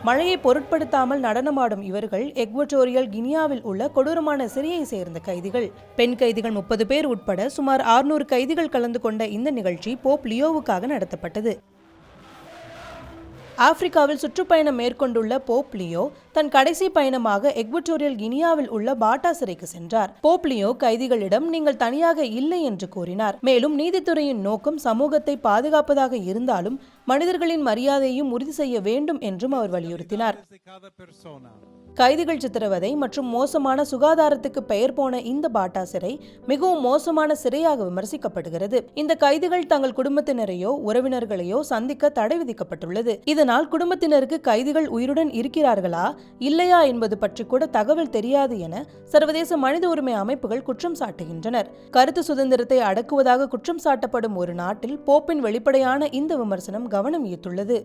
மழையை பொருட்படுத்தாமல் நடனமாடும் இவர்கள் எக்வட்டோரியல் கினியாவில் உள்ள கொடூரமான சிறையை சேர்ந்த கைதிகள். பெண் கைதிகள் 30 பேர் உட்பட சுமார் 600 கைதிகள் கலந்து கொண்ட இந்த நிகழ்ச்சி போப் லியோவுக்காக நடத்தப்பட்டது. ஆப்பிரிக்காவில் சுற்றுப்பயணம் மேற்கொண்டுள்ள போப் லியோ தன் கடைசி பயணமாக எக்வட்டோரியல் கினியாவில் உள்ள பாட்டா சிறைக்கு சென்றார். போப் லியோ கைதிகளிடம் நீங்கள் தனியாக இல்லை என்று கூறினார். மேலும் நீதித்துறையின் நோக்கம் சமூகத்தை பாதுகாப்பதாக இருந்தாலும் மனிதர்களின் மரியாதையையும் உறுதி செய்ய வேண்டும் என்றும் அவர் வலியுறுத்தினார். கைதிகள் சித்திரவதை மற்றும் மோசமான சுகாதாரத்துக்கு பெயர் போன இந்த பாட்டா சிறை மிகவும் மோசமான சிறையாக விமர்சிக்கப்படுகிறது. இந்த கைதிகள் தங்கள் குடும்பத்தினரையோ உறவினர்களையோ சந்திக்க தடை விதிக்கப்பட்டுள்ளது. இதனால் குடும்பத்தினருக்கு கைதிகள் உயிருடன் இருக்கிறார்களா இல்லையா என்பது பற்றி கூட தகவல் தெரியாது என சர்வதேச மனித உரிமை அமைப்புகள் குற்றம் சாட்டுகின்றனர். கருத்து சுதந்திரத்தை அடக்குவதாக குற்றம் சாட்டப்படும் ஒரு நாட்டில் போப்பின் வெளிப்படையான இந்த விமர்சனம் கவனம் ஈர்த்துள்ளது.